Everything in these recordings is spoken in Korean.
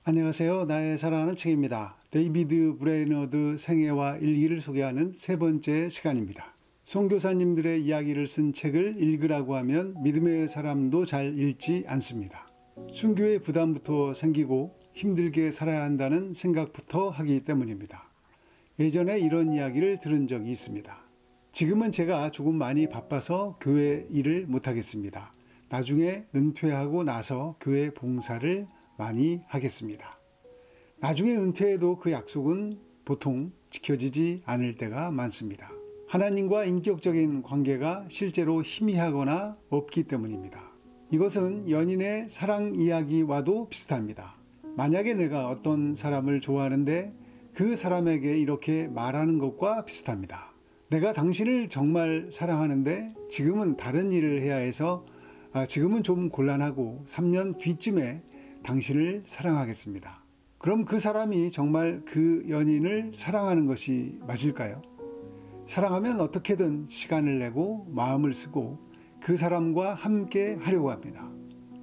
안녕하세요. 나의 사랑하는 책입니다. 데이비드 브레이너드 생애와 일기를 소개하는 세 번째 시간입니다. 선교사님들의 이야기를 쓴 책을 읽으라고 하면 믿음의 사람도 잘 읽지 않습니다. 순교의 부담부터 생기고 힘들게 살아야 한다는 생각부터 하기 때문입니다. 예전에 이런 이야기를 들은 적이 있습니다. 지금은 제가 조금 많이 바빠서 교회 일을 못하겠습니다. 나중에 은퇴하고 나서 교회 봉사를 많이 하겠습니다. 나중에 은퇴해도 그 약속은 보통 지켜지지 않을 때가 많습니다. 하나님과 인격적인 관계가 실제로 희미하거나 없기 때문입니다. 이것은 연인의 사랑 이야기와도 비슷합니다. 만약에 내가 어떤 사람을 좋아하는데 그 사람에게 이렇게 말하는 것과 비슷합니다. 내가 당신을 정말 사랑하는데 지금은 다른 일을 해야 해서 지금은 좀 곤란하고 3년 뒤쯤에 당신을 사랑하겠습니다. 그럼 그 사람이 정말 그 연인을 사랑하는 것이 맞을까요? 사랑하면 어떻게든 시간을 내고 마음을 쓰고 그 사람과 함께 하려고 합니다.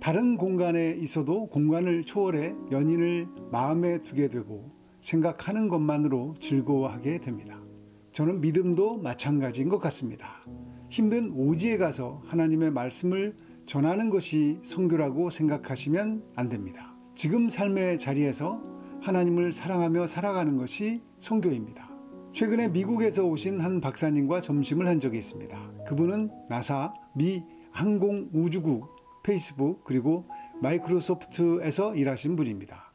다른 공간에 있어도 공간을 초월해 연인을 마음에 두게 되고 생각하는 것만으로 즐거워하게 됩니다. 저는 믿음도 마찬가지인 것 같습니다. 힘든 오지에 가서 하나님의 말씀을 전하는 것이 선교라고 생각하시면 안 됩니다. 지금 삶의 자리에서 하나님을 사랑하며 살아가는 것이 선교입니다. 최근에 미국에서 오신 한 박사님과 점심을 한 적이 있습니다. 그분은 나사, 미 항공우주국, 페이스북 그리고 마이크로소프트에서 일하신 분입니다.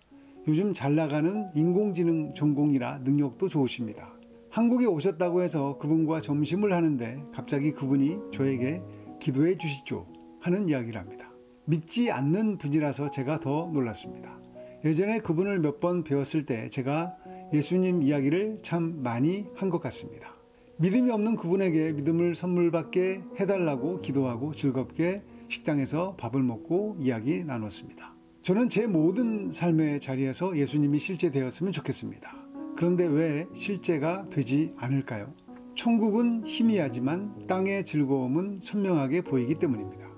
요즘 잘 나가는 인공지능 전공이라 능력도 좋으십니다. 한국에 오셨다고 해서 그분과 점심을 하는데 갑자기 그분이 저에게 기도해 주시죠 하는 이야기를 합니다. 믿지 않는 분이라서 제가 더 놀랐습니다. 예전에 그분을 몇 번 배웠을 때 제가 예수님 이야기를 참 많이 한 것 같습니다. 믿음이 없는 그분에게 믿음을 선물 받게 해달라고 기도하고 즐겁게 식당에서 밥을 먹고 이야기 나눴습니다. 저는 제 모든 삶의 자리에서 예수님이 실제되었으면 좋겠습니다. 그런데 왜 실제가 되지 않을까요? 천국은 희미하지만 땅의 즐거움은 선명하게 보이기 때문입니다.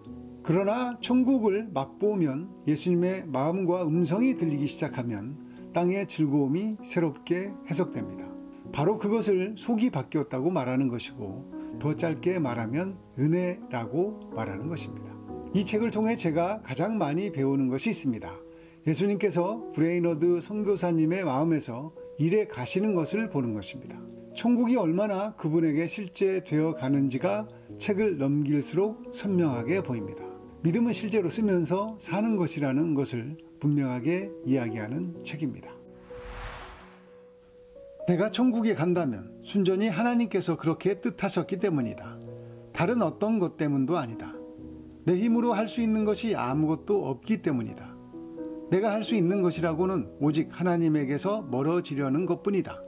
그러나 천국을 맛보면 예수님의 마음과 음성이 들리기 시작하면 땅의 즐거움이 새롭게 해석됩니다. 바로 그것을 속이 바뀌었다고 말하는 것이고 더 짧게 말하면 은혜라고 말하는 것입니다. 이 책을 통해 제가 가장 많이 배우는 것이 있습니다. 예수님께서 브레이너드 선교사님의 마음에서 일해 가시는 것을 보는 것입니다. 천국이 얼마나 그분에게 실제 되어 가는지가 책을 넘길수록 선명하게 보입니다. 믿음은 실제로 쓰면서 사는 것이라는 것을 분명하게 이야기하는 책입니다. 내가 천국에 간다면 순전히 하나님께서 그렇게 뜻하셨기 때문이다. 다른 어떤 것 때문도 아니다. 내 힘으로 할 수 있는 것이 아무것도 없기 때문이다. 내가 할 수 있는 것이라고는 오직 하나님에게서 멀어지려는 것뿐이다.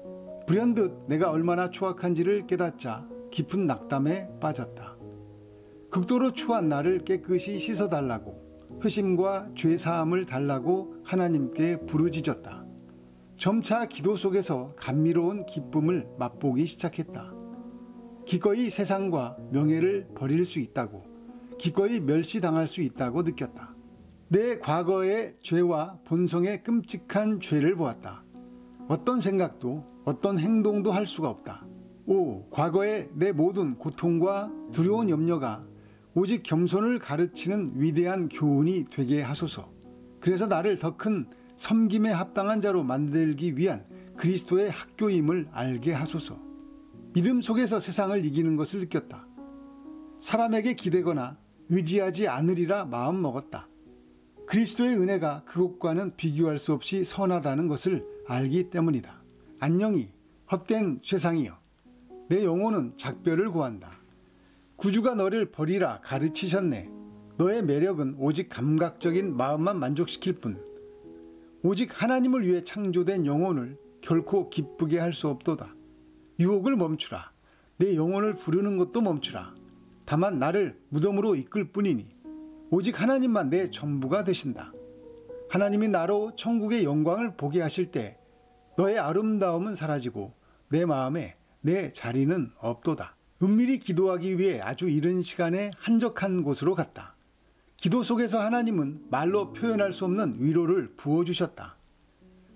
불현듯 내가 얼마나 추악한지를 깨닫자 깊은 낙담에 빠졌다. 극도로 추한 나를 깨끗이 씻어달라고 회심과 죄사함을 달라고 하나님께 부르짖었다. 점차 기도 속에서 감미로운 기쁨을 맛보기 시작했다. 기꺼이 세상과 명예를 버릴 수 있다고, 기꺼이 멸시당할 수 있다고 느꼈다. 내 과거의 죄와 본성의 끔찍한 죄를 보았다. 어떤 생각도 어떤 행동도 할 수가 없다. 과거의 내 모든 고통과 두려운 염려가 오직 겸손을 가르치는 위대한 교훈이 되게 하소서. 그래서 나를 더 큰 섬김에 합당한 자로 만들기 위한 그리스도의 학교임을 알게 하소서. 믿음 속에서 세상을 이기는 것을 느꼈다. 사람에게 기대거나 의지하지 않으리라 마음 먹었다. 그리스도의 은혜가 그것과는 비교할 수 없이 선하다는 것을 알기 때문이다. 안녕히 헛된 세상이여, 내 영혼은 작별을 구한다. 구주가 너를 버리라 가르치셨네. 너의 매력은 오직 감각적인 마음만 만족시킬 뿐, 오직 하나님을 위해 창조된 영혼을 결코 기쁘게 할 수 없도다. 유혹을 멈추라. 내 영혼을 부르는 것도 멈추라. 다만 나를 무덤으로 이끌 뿐이니 오직 하나님만 내 전부가 되신다. 하나님이 나로 천국의 영광을 보게 하실 때 너의 아름다움은 사라지고 내 마음에 내 자리는 없도다. 은밀히 기도하기 위해 아주 이른 시간에 한적한 곳으로 갔다. 기도 속에서 하나님은 말로 표현할 수 없는 위로를 부어주셨다.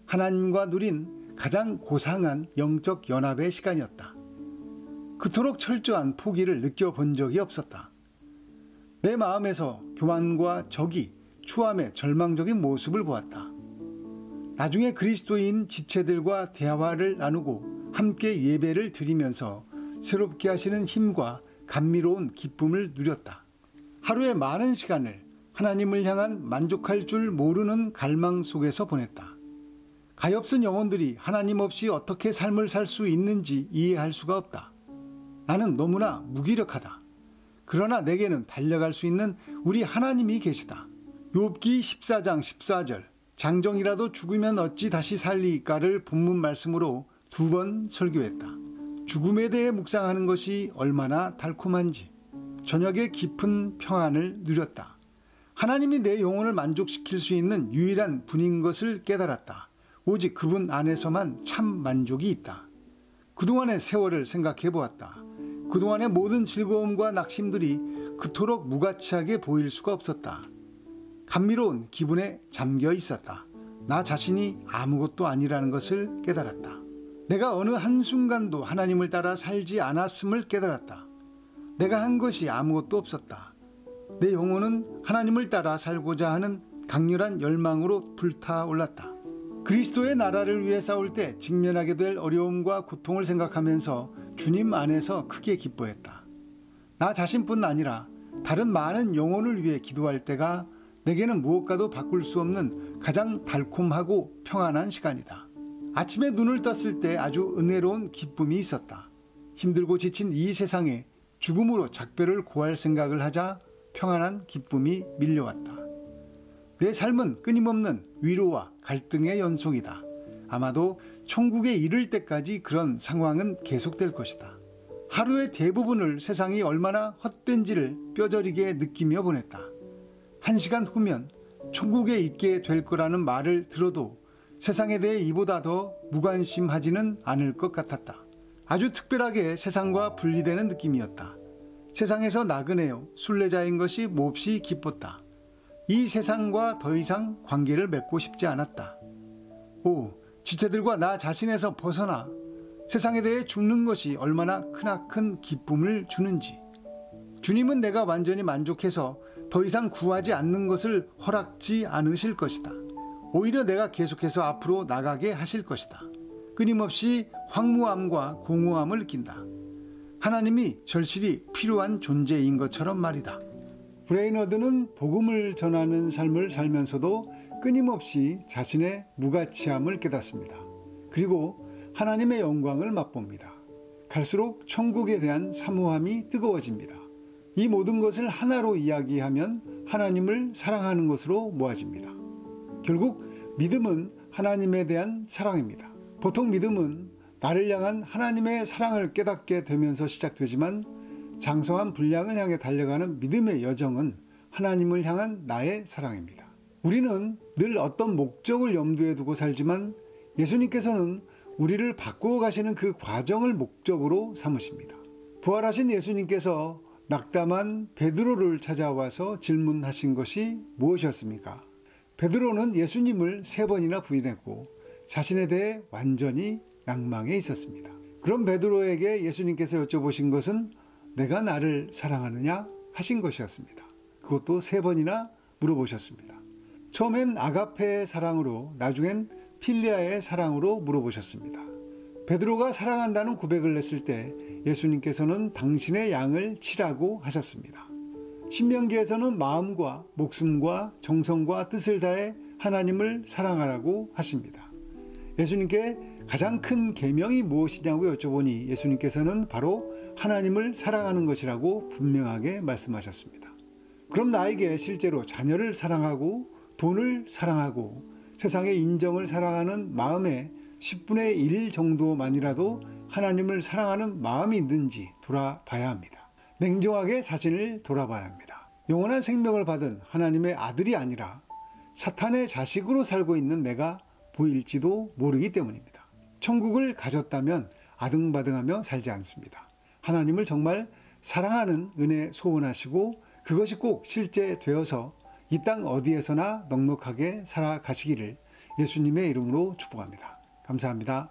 하나님과 누린 가장 고상한 영적 연합의 시간이었다. 그토록 철저한 포기를 느껴본 적이 없었다. 내 마음에서 교만과 적이 추함의 절망적인 모습을 보았다. 나중에 그리스도인 지체들과 대화를 나누고 함께 예배를 드리면서 새롭게 하시는 힘과 감미로운 기쁨을 누렸다. 하루의 많은 시간을 하나님을 향한 만족할 줄 모르는 갈망 속에서 보냈다. 가엾은 영혼들이 하나님 없이 어떻게 삶을 살 수 있는지 이해할 수가 없다. 나는 너무나 무기력하다. 그러나 내게는 달려갈 수 있는 우리 하나님이 계시다. 욥기 14장 14절 장정이라도 죽으면 어찌 다시 살리까를 본문 말씀으로 2번 설교했다. 죽음에 대해 묵상하는 것이 얼마나 달콤한지 저녁에 깊은 평안을 누렸다. 하나님이 내 영혼을 만족시킬 수 있는 유일한 분인 것을 깨달았다. 오직 그분 안에서만 참 만족이 있다. 그동안의 세월을 생각해 보았다. 그동안의 모든 즐거움과 낙심들이 그토록 무가치하게 보일 수가 없었다. 감미로운 기분에 잠겨 있었다. 나 자신이 아무것도 아니라는 것을 깨달았다. 내가 어느 한순간도 하나님을 따라 살지 않았음을 깨달았다. 내가 한 것이 아무것도 없었다. 내 영혼은 하나님을 따라 살고자 하는 강렬한 열망으로 불타올랐다. 그리스도의 나라를 위해 싸울 때 직면하게 될 어려움과 고통을 생각하면서 주님 안에서 크게 기뻐했다. 나 자신뿐 아니라 다른 많은 영혼을 위해 기도할 때가 내게는 무엇과도 바꿀 수 없는 가장 달콤하고 평안한 시간이다. 아침에 눈을 떴을 때 아주 은혜로운 기쁨이 있었다. 힘들고 지친 이 세상에 죽음으로 작별을 고할 생각을 하자 평안한 기쁨이 밀려왔다. 내 삶은 끊임없는 위로와 갈등의 연속이다. 아마도 천국에 이를 때까지 그런 상황은 계속될 것이다. 하루의 대부분을 세상이 얼마나 헛된지를 뼈저리게 느끼며 보냈다. 1시간 후면 천국에 있게 될 거라는 말을 들어도 세상에 대해 이보다 더 무관심하지는 않을 것 같았다. 아주 특별하게 세상과 분리되는 느낌이었다. 세상에서 나그네요 순례자인 것이 몹시 기뻤다. 이 세상과 더 이상 관계를 맺고 싶지 않았다. 지체들과 나 자신에서 벗어나 세상에 대해 죽는 것이 얼마나 크나큰 기쁨을 주는지. 주님은 내가 완전히 만족해서 더 이상 구하지 않는 것을 허락지 않으실 것이다. 오히려 내가 계속해서 앞으로 나가게 하실 것이다. 끊임없이 황무함과 공허함을 느낀다. 하나님이 절실히 필요한 존재인 것처럼 말이다. 브레이너드는 복음을 전하는 삶을 살면서도 끊임없이 자신의 무가치함을 깨닫습니다. 그리고 하나님의 영광을 맛봅니다. 갈수록 천국에 대한 사모함이 뜨거워집니다. 이 모든 것을 하나로 이야기하면 하나님을 사랑하는 것으로 모아집니다. 결국 믿음은 하나님에 대한 사랑입니다. 보통 믿음은 나를 향한 하나님의 사랑을 깨닫게 되면서 시작되지만 장성한 분량을 향해 달려가는 믿음의 여정은 하나님을 향한 나의 사랑입니다. 우리는 늘 어떤 목적을 염두에 두고 살지만 예수님께서는 우리를 바꾸어 가시는 그 과정을 목적으로 삼으십니다. 부활하신 예수님께서 낙담한 베드로를 찾아와서 질문하신 것이 무엇이었습니까? 베드로는 예수님을 3번이나 부인했고 자신에 대해 완전히 낭망해 있었습니다. 그럼 베드로에게 예수님께서 여쭤보신 것은 내가 나를 사랑하느냐 하신 것이었습니다. 그것도 3번이나 물어보셨습니다. 처음엔 아가페의 사랑으로, 나중엔 필리아의 사랑으로 물어보셨습니다. 베드로가 사랑한다는 고백을 했을 때 예수님께서는 당신의 양을 치라고 하셨습니다. 신명기에서는 마음과 목숨과 정성과 뜻을 다해 하나님을 사랑하라고 하십니다. 예수님께 가장 큰 계명이 무엇이냐고 여쭤보니 예수님께서는 바로 하나님을 사랑하는 것이라고 분명하게 말씀하셨습니다. 그럼 나에게 실제로 자녀를 사랑하고 돈을 사랑하고 세상의 인정을 사랑하는 마음의 10분의 1 정도만이라도 하나님을 사랑하는 마음이 있는지 돌아봐야 합니다. 냉정하게 자신을 돌아봐야 합니다. 영원한 생명을 받은 하나님의 아들이 아니라 사탄의 자식으로 살고 있는 내가 보일지도 모르기 때문입니다. 천국을 가졌다면 아등바등하며 살지 않습니다. 하나님을 정말 사랑하는 은혜 소원하시고 그것이 꼭 실제 되어서 이 땅 어디에서나 넉넉하게 살아가시기를 예수님의 이름으로 축복합니다. 감사합니다.